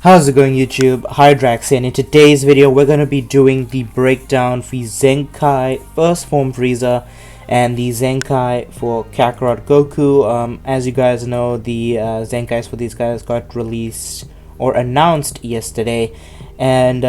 How's it going, YouTube? Hi, Drax, and in today's video we're going to be doing the breakdown for Zenkai First Form Frieza and the Zenkai for Kakarot Goku. As you guys know, the Zenkais for these guys got released or announced yesterday, and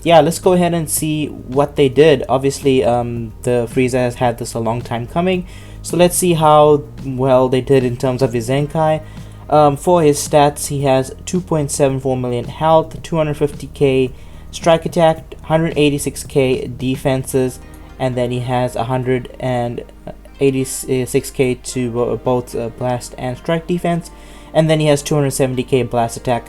yeah, let's go ahead and see what they did. Obviously, the Frieza has had this a long time coming, so let's see how well they did in terms of his Zenkai. For his stats, he has 2.74 million health, 250k strike attack, 186k defenses, and then he has 186k to both blast and strike defense, and then he has 270k blast attack.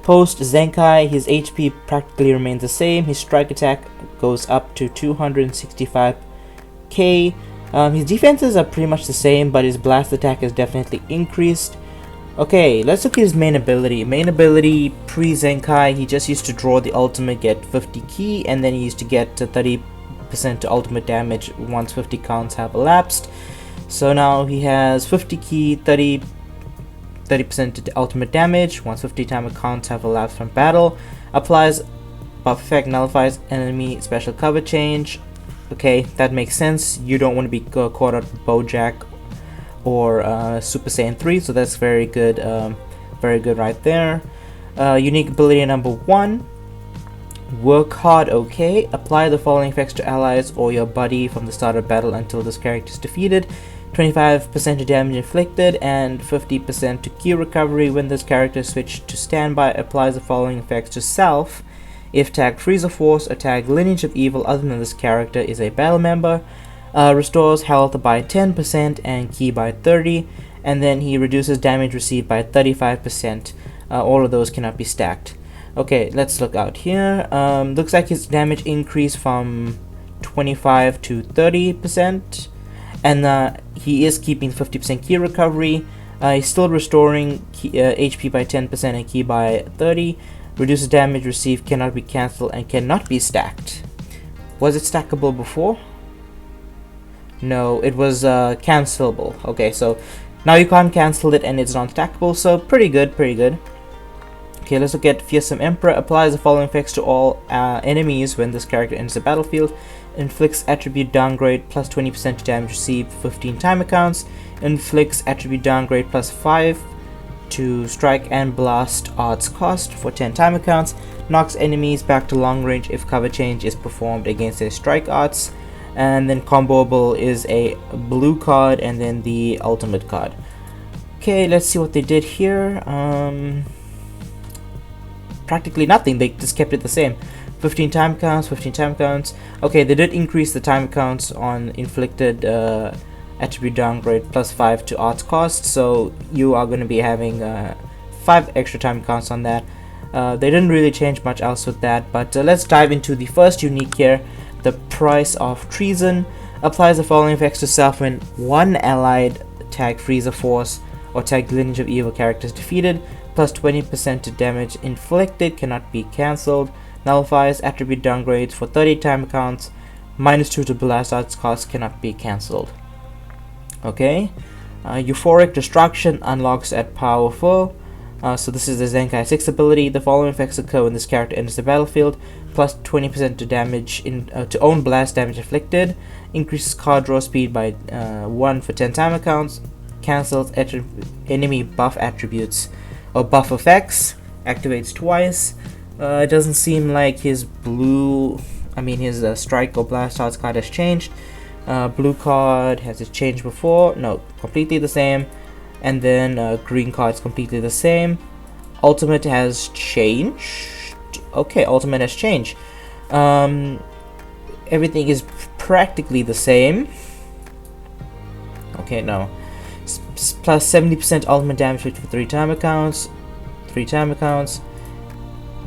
Post Zenkai, his HP practically remains the same. His strike attack goes up to 265k. His defenses are pretty much the same, but his blast attack is definitely increased. Okay, let's look at his main ability. Main ability pre-Zenkai, he just used to draw the ultimate, get 50 ki, and then he used to get 30% to ultimate damage once 50 counts have elapsed. So now he has 50 ki, 30% to ultimate damage once 50 time counts have elapsed from battle. Applies buff effect, nullifies enemy special cover change. Okay, that makes sense. You don't want to be caught out with Bojack or Super Saiyan 3, so that's very good right there. Unique ability number 1, work hard. Okay, apply the following effects to allies or your buddy from the start of battle until this character is defeated. 25% to damage inflicted and 50% to ki recovery. When this character is switched to standby, applies the following effects to self if tagged Frieza Force or tagged Lineage of Evil other than this character is a battle member. Restores health by 10% and ki by 30%, and then he reduces damage received by 35%. All of those cannot be stacked. Okay, let's look out here. Looks like his damage increased from 25 to 30%, and he is keeping 50% ki recovery. He's still restoring HP by 10% and ki by 30%. Reduces damage received, cannot be cancelled, and cannot be stacked. Was it stackable before? No, it was cancelable. Okay, so now you can't cancel it and it's non-stackable, so pretty good. Okay, let's look at Fearsome Emperor. Applies the following effects to all enemies when this character enters the battlefield. Inflicts attribute downgrade plus 20% to damage received 15 timer counts. Inflicts attribute downgrade plus 5 to strike and blast odds cost for 10 timer counts. Knocks enemies back to long range if cover change is performed against their strike odds. And then comboable is a blue card and then the ultimate card. Okay, let's see what they did here. Practically nothing, they just kept it the same. 15 time counts. Okay, they did increase the time counts on inflicted attribute downgrade plus 5 to odds cost, so you are going to be having 5 extra time counts on that. They didn't really change much else with that, but let's dive into the first unique here, the Price of Treason. Applies the following effects to self when one allied tag Frieza Force or tag Lineage of Evil characters defeated, plus 20% to damage inflicted, cannot be cancelled. Nullifies attribute downgrades for 30 time counts, minus 2 to blast odds cost, cannot be cancelled. Okay, Euphoric Destruction unlocks at power 4. So this is the Zenkai 6 ability. The following effects occur when this character enters the battlefield. Plus 20% to damage to own blast damage inflicted. Increases card draw speed by 1 for 10 timer counts. Cancels enemy buff attributes or buff effects. Activates twice. It doesn't seem like his his strike or blast odds card has changed. Blue card, has it changed before? No, completely the same. And then green card is completely the same. Ultimate has changed. Okay, ultimate has changed. Everything is practically the same. Okay, no. Plus 70% ultimate damage for 3 timer counts.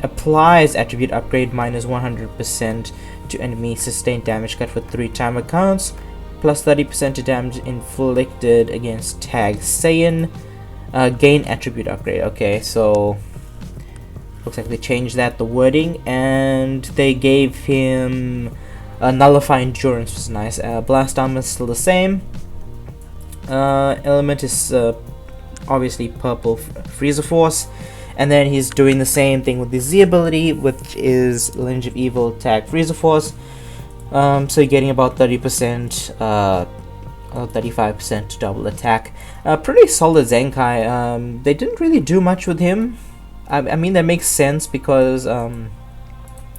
Applies attribute upgrade minus 100% to enemy sustained damage cut for 3 timer counts, plus 30% to damage inflicted against tag Saiyan. Gain attribute upgrade. Okay, so looks like they changed the wording, and they gave him nullify endurance, which is nice. Blast armor is still the same. Element is obviously purple Frieza Force, And then he's doing the same thing with the Z ability, which is Lineage of Evil tag Frieza Force. So you're getting about 30%, 35% double attack. Pretty solid Zenkai. They didn't really do much with him. I mean, that makes sense because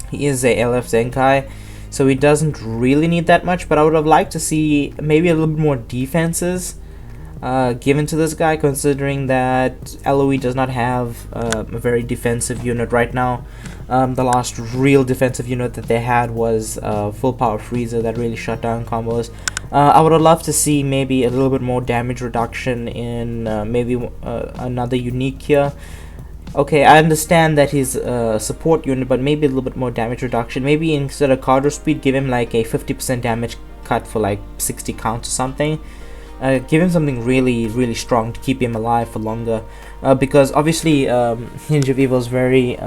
he is a LF Zenkai, so he doesn't really need that much. But I would have liked to see maybe a little bit more defenses given to this guy, considering that LOE does not have a very defensive unit right now. The last real defensive unit that they had was full power Frieza that really shut down combos. I would have loved to see maybe a little bit more damage reduction in maybe another unique here. Okay, I understand that he's a support unit, but maybe a little bit more damage reduction. Maybe instead of Kakarot speed, give him like a 50% damage cut for like 60 counts or something. Give him something really strong to keep him alive for longer. Because obviously Lineage of Evil is very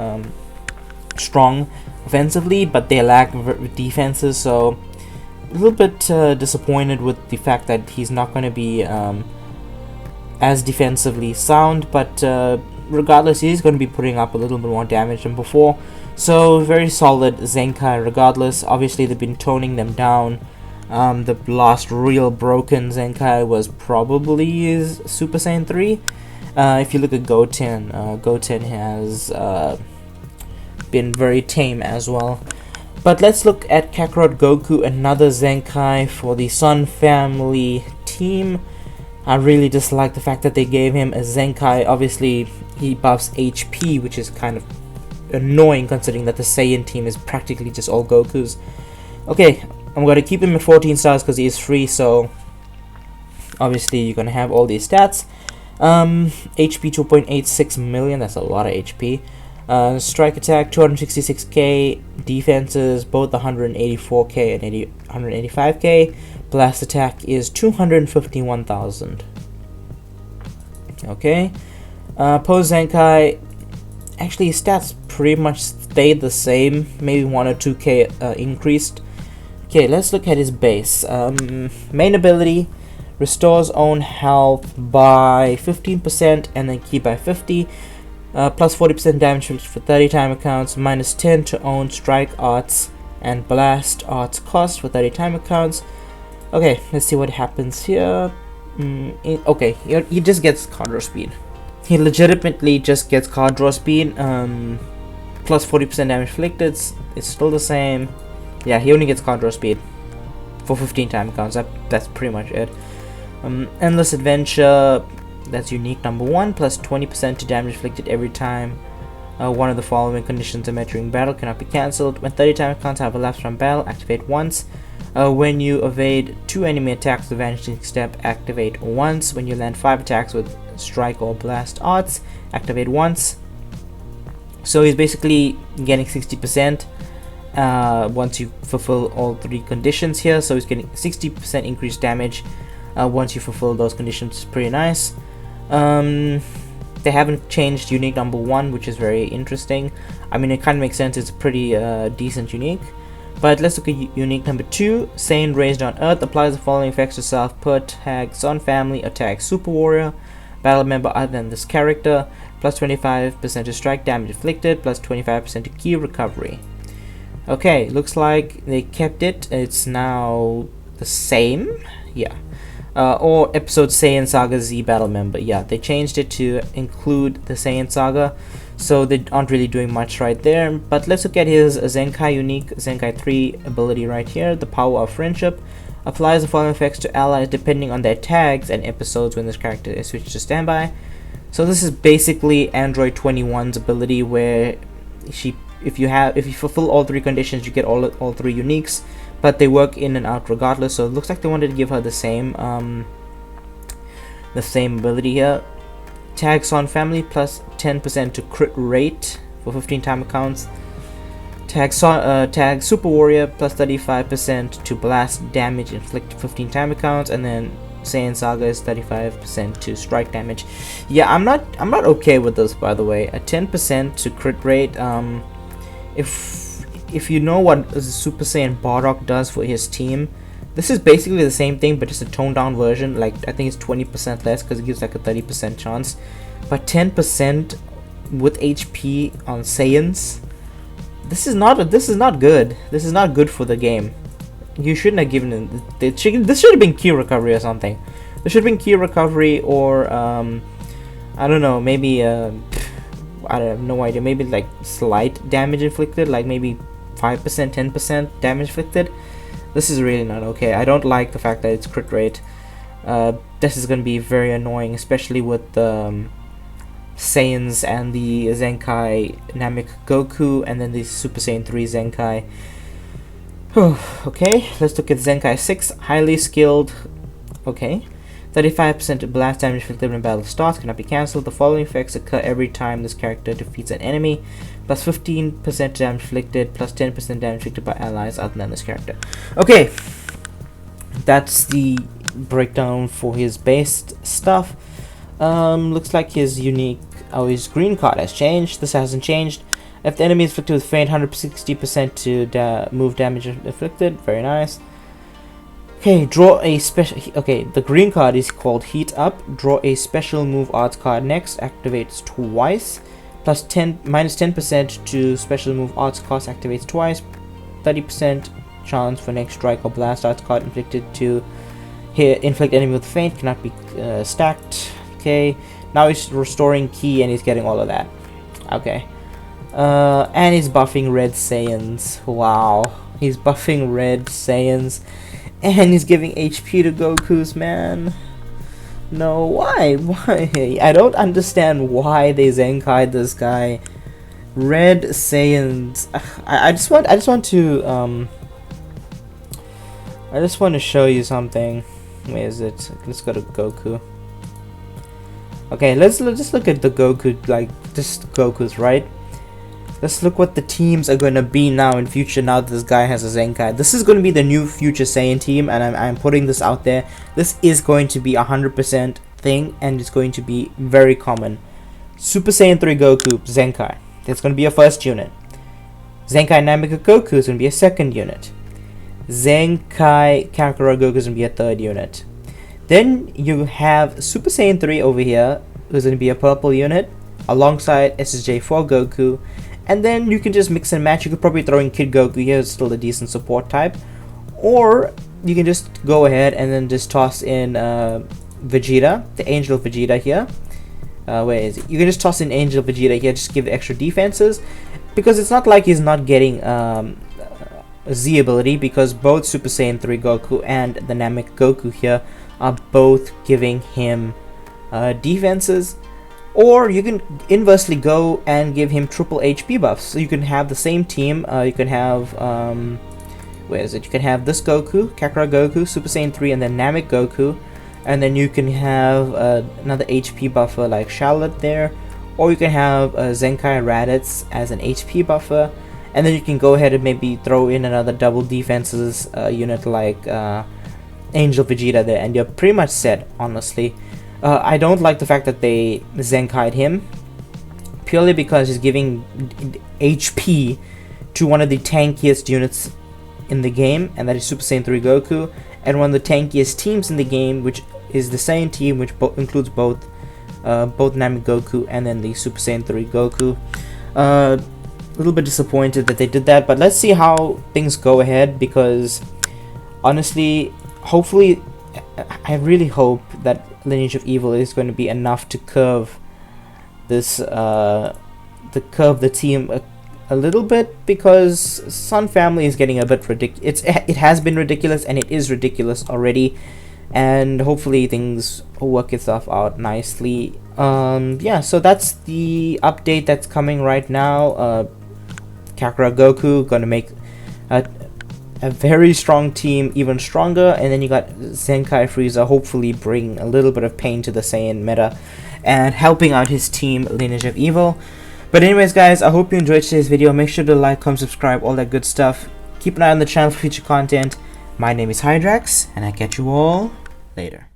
strong offensively, but they lack defenses, so a little bit disappointed with the fact that he's not going to be as defensively sound, but regardless, he's going to be putting up a little bit more damage than before. So very solid Zenkai regardless. Obviously they've been toning them down. The last real broken Zenkai was probably Super Saiyan 3. If you look at Goten, Goten has been very tame as well. But let's look at Kakarot Goku, another Zenkai for the Sun family team. I really dislike the fact that they gave him a Zenkai. Obviously, he buffs HP, which is kind of annoying considering that the Saiyan team is practically just all Gokus. Okay, I'm going to keep him at 14 stars because he is free, so obviously you're going to have all these stats. HP 2.86 million, that's a lot of HP. Strike attack 266k, defenses both 184k and 185k. Blast attack is 251,000. Okay. Pose Zenkai, actually his stats pretty much stayed the same, maybe 1 or 2k increased. Okay, let's look at his base. Main ability, restores own health by 15% and then ki by 50. Plus 40% damage for 30 time counts, minus 10 to own strike arts and blast arts cost for 30 time counts. Okay, let's see what happens here. Okay, he just gets card draw speed. He legitimately just gets card draw speed. Plus 40% damage inflicted. It's still the same. Yeah, he only gets card draw speed for 15 time counts. That's pretty much it. Endless Adventure. That's unique number 1, plus 20% to damage inflicted every time one of the following conditions are met during battle cannot be cancelled. When 30 time counts have elapsed from battle, activate once. When you evade 2 enemy attacks with Vanishing Step, activate once. When you land 5 attacks with Strike or Blast Arts, activate once. So he's basically getting 60% once you fulfill all 3 conditions here. So he's getting 60% increased damage once you fulfill those conditions. It's pretty nice. They haven't changed unique number 1, which is very interesting. I mean, it kind of makes sense. It's a pretty decent unique. But let's look at unique number 2. Saiyan Raised on Earth applies the following effects to self per tag Sun Family or tag Super Warrior. Battle member other than this character. Plus 25% to strike damage inflicted. Plus 25% to ki recovery. Okay, looks like they kept it. It's now the same. Yeah. Or episode Saiyan Saga Z battle member. Yeah, they changed it to include the Saiyan Saga, so they aren't really doing much right there. But let's look at his Zenkai unique Zenkai 3 ability right here. The Power of Friendship applies the following effects to allies depending on their tags and episodes when this character is switched to standby. So this is basically Android 21's ability, where if you fulfill all 3 conditions, you get all 3 uniques. But they work in and out regardless, so it looks like they wanted to give her the same ability here. Tag Sun Family plus 10% to crit rate for 15 time counts. Tag Super Warrior plus 35% to blast damage inflict 15 time counts, and then Saiyan Saga is 35% to strike damage. Yeah, I'm not okay with this, by the way. A 10% to crit rate. If you know what Super Saiyan Bardock does for his team, this is basically the same thing, but just a toned down version. Like, I think it's 20% less because it gives like a 30% chance. But 10% with HP on Saiyans. This is not good. This is not good for the game. You shouldn't have given it. This should have been key recovery or something. There should have been key recovery, or I don't know, maybe I have no idea. Maybe like slight damage inflicted, like maybe 5%, 10% damage inflicted. This is really not okay. I don't like the fact that it's crit rate. This is going to be very annoying, especially with the Saiyans and the Zenkai Namek Goku, and then the Super Saiyan 3 Zenkai. Okay, let's look at Zenkai 6. Highly skilled. Okay. 35% blast damage inflicted when battle starts, cannot be cancelled. The following effects occur every time this character defeats an enemy. Plus 15% damage inflicted, plus 10% damage inflicted by allies other than this character. Okay, that's the breakdown for his base stuff. Looks like his unique, his green card has changed. This hasn't changed. If the enemy is inflicted with faint, 160% to move damage inflicted. Very nice. Okay, draw a special. Okay, the green card is called Heat Up. Draw a special move arts card next. Activates twice. Plus minus 10% to special move arts cost. Activates twice. 30% chance for next strike or blast arts card inflicted to inflict enemy with faint. Cannot be stacked. Okay, now he's restoring ki and he's getting all of that. Okay. And he's buffing red Saiyans. Wow. He's buffing red Saiyans. And he's giving HP to Goku's, man. No, why? Why? I don't understand why they Zenkai this guy. Red Saiyans. I just want to show you something. Where is it? Let's go to Goku. Okay, let's just look at the Goku, like just Goku's, right? Let's look what the teams are going to be now in future, now that this guy has a Zenkai. This is going to be the new future Saiyan team, and I'm putting this out there. This is going to be 100% thing, and it's going to be very common. Super Saiyan 3 Goku, Zenkai. That's going to be a first unit. Zenkai Namek Goku is going to be a second unit. Zenkai Kakarot Goku is going to be a third unit. Then you have Super Saiyan 3 over here, who's going to be a purple unit, alongside SSJ4 Goku. And then you can just mix and match. You could probably throw in Kid Goku here, it's still a decent support type. Or you can just go ahead and then just toss in Vegeta, the Angel Vegeta here. Where is it? You can just toss in Angel Vegeta here, just give extra defenses. Because it's not like he's not getting a Z ability, because both Super Saiyan 3 Goku and the Namek Goku here are both giving him defenses. Or you can inversely go and give him triple HP buffs. So you can have the same team. You can have where is it? You can have this Goku, Kakarot Goku, Super Saiyan 3, and then Namek Goku. And then you can have another HP buffer like Charlotte there. Or you can have Zenkai Raditz as an HP buffer. And then you can go ahead and maybe throw in another double defenses unit like Angel Vegeta there. And you're pretty much set, honestly. I don't like the fact that they Zenkai'd him, purely because he's giving HP to one of the tankiest units in the game, and that is Super Saiyan 3 Goku, and one of the tankiest teams in the game, which is the Saiyan team, which includes both Namek Goku and then the Super Saiyan 3 Goku. A little bit disappointed that they did that, but let's see how things go ahead, because honestly, hopefully, I really hope that Lineage of Evil is going to be enough to curve this, the team a little bit, because Sun Family is getting a bit ridiculous. It has been ridiculous, and it is ridiculous already, and hopefully things will work itself out nicely. Yeah, so that's the update that's coming right now. Kakarot Goku gonna make a very strong team even stronger, and then you got Zenkai Frieza hopefully bring a little bit of pain to the Saiyan meta and helping out his team Lineage of Evil. But anyways guys, I hope you enjoyed today's video. Make sure to like, comment, subscribe, all that good stuff. Keep an eye on the channel for future content. My name is Hydrax, and I catch you all later.